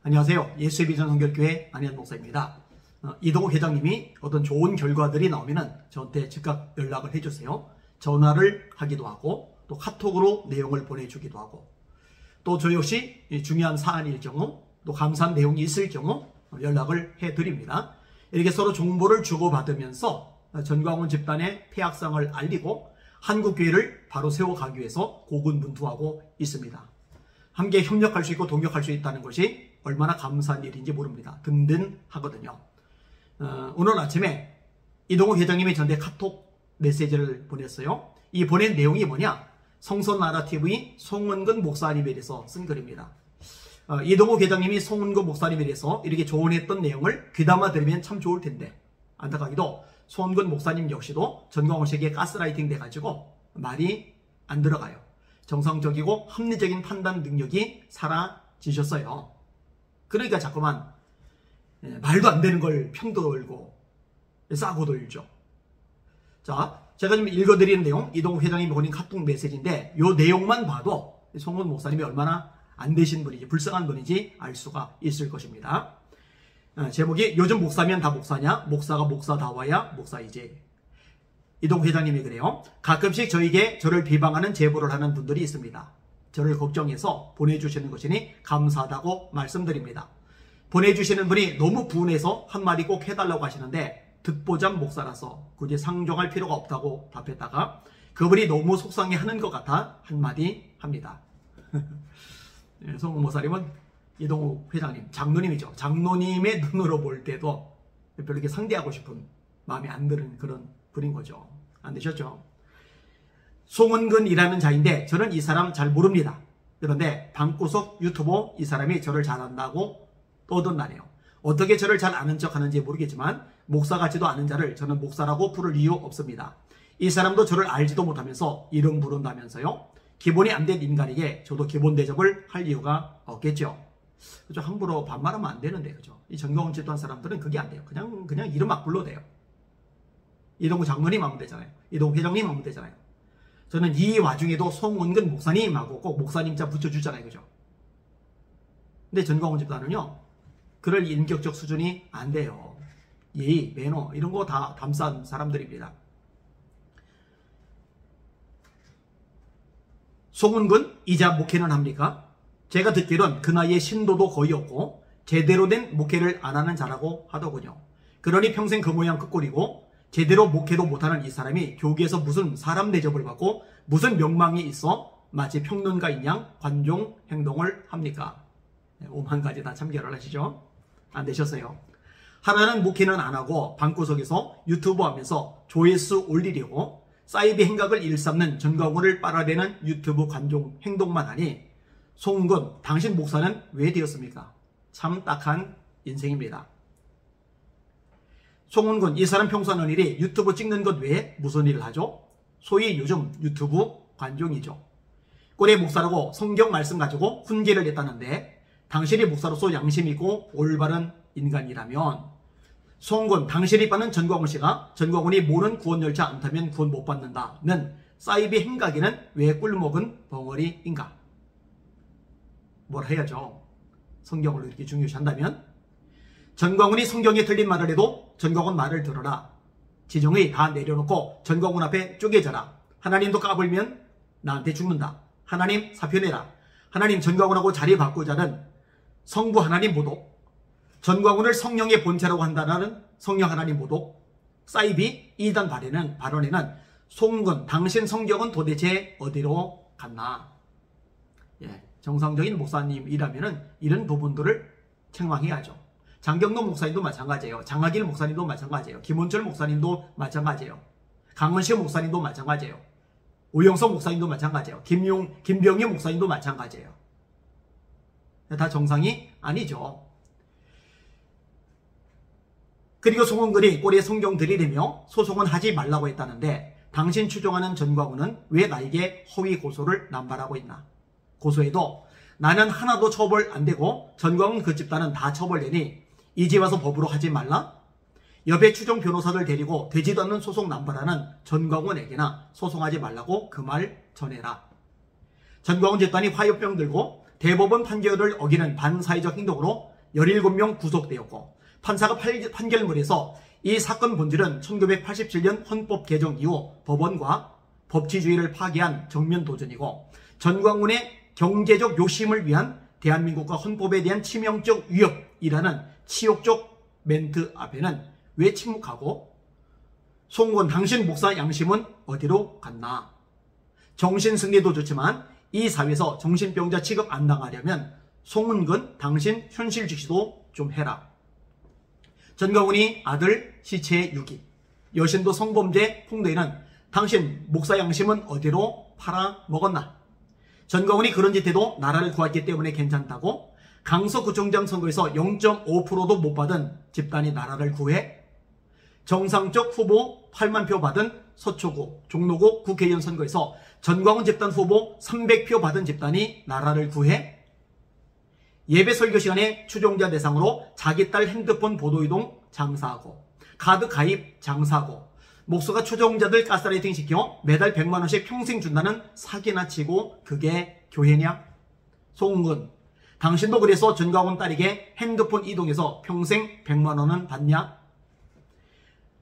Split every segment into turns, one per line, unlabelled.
안녕하세요. 예수의 비전 선교교회 안희연 목사입니다. 이동욱 회장님이 어떤 좋은 결과들이 나오면은 저한테 즉각 연락을 해주세요. 전화를 하기도 하고 또 카톡으로 내용을 보내주기도 하고 또 저 역시 중요한 사안일 경우 또 감사한 내용이 있을 경우 연락을 해드립니다. 이렇게 서로 정보를 주고받으면서 전광훈 집단의 폐악상을 알리고 한국교회를 바로 세워가기 위해서 고군분투하고 있습니다. 함께 협력할 수 있고 동역할 수 있다는 것이 얼마나 감사한 일인지 모릅니다. 든든하거든요. 오늘 아침에 이동욱 회장님이 저한테 카톡 메시지를 보냈어요. 이 보낸 내용이 뭐냐? 성서나라TV 송은근 목사님에 대해서 쓴 글입니다. 이동욱 회장님이 송은근 목사님에 대해서 이렇게 조언했던 내용을 귀담아 들으면 참 좋을 텐데 안타깝게도 송은근 목사님 역시도 전광훈 씨에게 가스라이팅 돼가지고 말이 안 들어가요. 정상적이고 합리적인 판단 능력이 사라지셨어요. 그러니까 자꾸만 말도 안 되는 걸 편들고 싸고 돌죠. 자, 제가 좀 읽어드리는 내용, 이동욱 회장님이 보낸 카톡 메시지인데 이 내용만 봐도 송은 목사님이 얼마나 안 되신 분인지 불쌍한 분인지 알 수가 있을 것입니다. 제목이 요즘 목사면 다 목사냐? 목사가 목사다워야 목사이지. 이동욱 회장님이 그래요. 가끔씩 저에게 저를 비방하는 제보를 하는 분들이 있습니다. 저를 걱정해서 보내주시는 것이니 감사하다고 말씀드립니다. 보내주시는 분이 너무 분해서 한마디 꼭 해달라고 하시는데 듣보잡 목사라서 굳이 상종할 필요가 없다고 답했다가 그분이 너무 속상해하는 것 같아 한마디 합니다. 송은 목사님은 이동욱 회장님, 장로님이죠. 장로님의 눈으로 볼 때도 별로 이렇게 상대하고 싶은 마음이 안 드는 그런 분인 거죠. 안 되셨죠? 송은근이라는 자인데 저는 이 사람 잘 모릅니다. 그런데 방구석 유튜버 이 사람이 저를 잘 안다고 떠든다네요. 어떻게 저를 잘 아는 척 하는지 모르겠지만 목사 같지도 않은 자를 저는 목사라고 부를 이유 없습니다. 이 사람도 저를 알지도 못하면서 이름 부른다면서요. 기본이 안 된 인간에게 저도 기본 대접을 할 이유가 없겠죠. 그죠? 함부로 반말하면 안 되는데, 그죠? 이 전광훈 집단 사람들은 그게 안 돼요. 그냥 이름 막 불러도 돼요. 이동욱 장로님 하면 되잖아요. 이동욱 회장님 하면 되잖아요. 저는 이 와중에도 송은근 목사님하고 꼭 목사님자 붙여주잖아요. 그죠? 근데 전광훈 집단은요, 그럴 인격적 수준이 안 돼요. 예의, 매너, 이런 거 다 담싼 사람들입니다. 송은근, 이자 목회는 합니까? 제가 듣기로는 그 나이에 신도도 거의 없고 제대로 된 목회를 안 하는 자라고 하더군요. 그러니 평생 그 모양 그 꼴이고 제대로 목회도 못하는 이 사람이 교계에서 무슨 사람 대접을 받고 무슨 명망이 있어 마치 평론가인 양 관종 행동을 합니까? 오만 가지 다 참결을 하시죠? 안 되셨어요. 하나는 목회는 안 하고 방구석에서 유튜브 하면서 조회수 올리려고 사이비 행각을 일삼는 전광훈을 빨아대는 유튜브 관종 행동만 하니 송은근, 당신 목사는 왜 되었습니까? 참 딱한 인생입니다. 송은근, 이 사람 평소 하는 일이 유튜브 찍는 것 외에 무슨 일을 하죠? 소위 요즘 유튜브 관종이죠. 꼴의 목사라고 성경 말씀 가지고 훈계를 냈다는데 당신이 목사로서 양심 있고 올바른 인간이라면 송은근, 당신이 받는 전광훈 씨가 전광훈이 모는 구원 열차 안 타면 구원 못 받는다는 사이비 행각에는 왜 꿀먹은 벙어리인가? 뭘 해야죠. 성경을 이렇게 중요시한다면 전광훈이 성경에 틀린 말을 해도 전광훈 말을 들어라. 지정의 다 내려놓고 전광훈 앞에 쪼개져라. 하나님도 까불면 나한테 죽는다. 하나님 사표내라. 하나님 전광훈하고 자리 바꾸자는 성부 하나님 모독, 전광훈을 성령의 본체라고 한다는 성령 하나님 모독, 사이비 이단 발언에는 송은근, 당신 성경은 도대체 어디로 갔나? 예, 정상적인 목사님이라면은 이런 부분들을 책망해야죠. 장경록 목사님도 마찬가지예요. 장하길 목사님도 마찬가지예요. 김원철 목사님도 마찬가지예요. 강원식 목사님도 마찬가지예요. 오영석 목사님도 마찬가지예요. 김병희 목사님도 마찬가지예요. 다 정상이 아니죠. 그리고 송은근이 꼬리에 성경 들이대며 소송은 하지 말라고 했다는데 당신 추종하는 전광훈은 왜 나에게 허위 고소를 남발하고 있나? 고소해도 나는 하나도 처벌 안 되고 전광훈 그 집단은 다 처벌되니 이제 와서 법으로 하지 말라? 옆에 추종 변호사들 데리고 되지도 않는 소송 남발하는 전광훈에게나 소송하지 말라고 그 말 전해라. 전광훈 집단이 화요병 들고 대법원 판결을 어기는 반사회적 행동으로 17명 구속되었고 판사가 판결문에서 이 사건 본질은 1987년 헌법 개정 이후 법원과 법치주의를 파괴한 정면 도전이고 전광훈의 경제적 욕심을 위한 대한민국과 헌법에 대한 치명적 위협이라는 치욕적 멘트 앞에는 왜 침묵하고 송건 당신 목사 양심은 어디로 갔나? 정신승리도 좋지만 이 사회에서 정신병자 취급 안 당하려면 송은근 당신 현실주시도 좀 해라. 전광훈이 아들 시체 유기, 여신도 성범죄 폭로에는 당신 목사 양심은 어디로 팔아먹었나? 전광훈이 그런 짓 해도 나라를 구했기 때문에 괜찮다고 강서구청장 선거에서 0.5%도 못 받은 집단이 나라를 구해? 정상적 후보 8만 표 받은 서초구, 종로구 국회의원 선거에서 전광훈 집단 후보 300표 받은 집단이 나라를 구해? 예배 설교 시간에 추종자 대상으로 자기 딸 핸드폰 보도이동 장사하고 카드 가입 장사하고 목수가 추종자들 가스라이팅 시켜 매달 100만 원씩 평생 준다는 사기나 치고 그게 교회냐? 송은근, 당신도 그래서 전광훈 딸에게 핸드폰 이동해서 평생 100만 원은 받냐?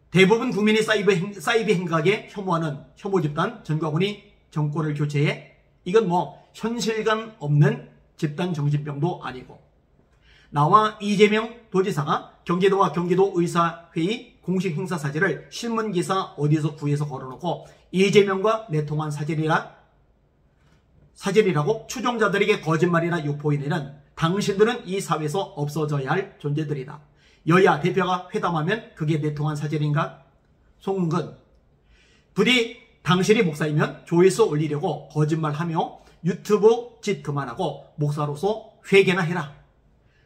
대부분 국민이 사이비 행각에 혐오하는 혐오 집단 전광훈이 정권을 교체해? 이건 뭐 현실감 없는 집단 정신병도 아니고 나와 이재명 도지사가 경기도와 경기도의사회의 공식 행사 사진을 신문기사 어디서 구해서 걸어놓고 이재명과 내통한 사진이라고 추종자들에게 거짓말이나 유포인에는 당신들은 이 사회에서 없어져야 할 존재들이다. 여야 대표가 회담하면 그게 내통한 사진인가? 송은근, 부디 당신이 목사이면 조회수 올리려고 거짓말하며 유튜브 짓 그만하고 목사로서 회개나 해라.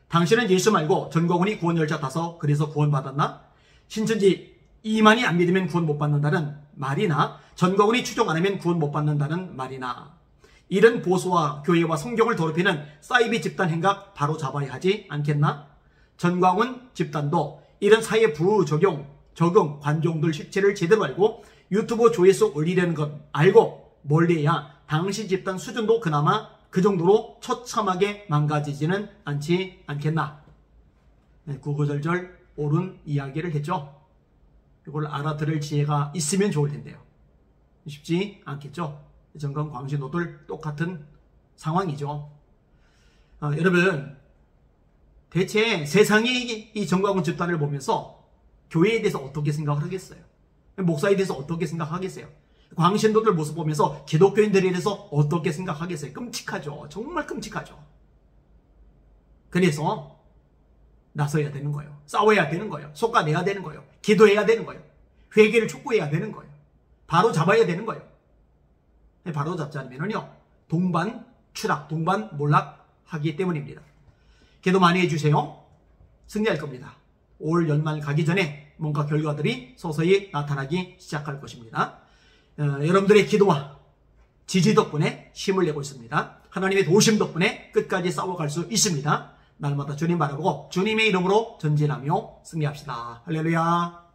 당신은 예수 말고 전광훈이 구원열차 타서 그래서 구원받았나? 신천지 이만이 안 믿으면 구원 못 받는다는 말이나 전광훈이 추종 안 하면 구원 못 받는다는 말이나 이런 보수와 교회와 성경을 더럽히는 사이비 집단 행각 바로 잡아야 하지 않겠나? 전광훈 집단도 이런 사회 부적용, 적응, 관종들 실체를 제대로 알고 유튜브 조회수 올리려는 것 알고 멀리해야 당시 집단 수준도 그나마 그 정도로 처참하게 망가지지는 않지 않겠나? 네, 구구절절 옳은 이야기를 했죠. 이걸 알아들을 지혜가 있으면 좋을 텐데요. 쉽지 않겠죠. 전광 광신도들 똑같은 상황이죠. 여러분, 대체 세상이 이 전광훈 집단을 보면서 교회에 대해서 어떻게 생각을 하겠어요? 목사에 대해서 어떻게 생각하겠어요? 광신도들 모습 보면서 기독교인들에 대해서 어떻게 생각하겠어요? 끔찍하죠. 정말 끔찍하죠. 그래서 나서야 되는 거예요. 싸워야 되는 거예요. 솎아내야 되는 거예요. 기도해야 되는 거예요. 회개를 촉구해야 되는 거예요. 바로 잡아야 되는 거예요. 바로 잡지 않으면요 동반 추락, 동반 몰락하기 때문입니다. 기도 많이 해주세요. 승리할 겁니다. 올 연말 가기 전에 뭔가 결과들이 서서히 나타나기 시작할 것입니다. 여러분들의 기도와 지지 덕분에 힘을 내고 있습니다. 하나님의 도우심 덕분에 끝까지 싸워갈 수 있습니다. 날마다 주님 바라보고 주님의 이름으로 전진하며 승리합시다. 할렐루야.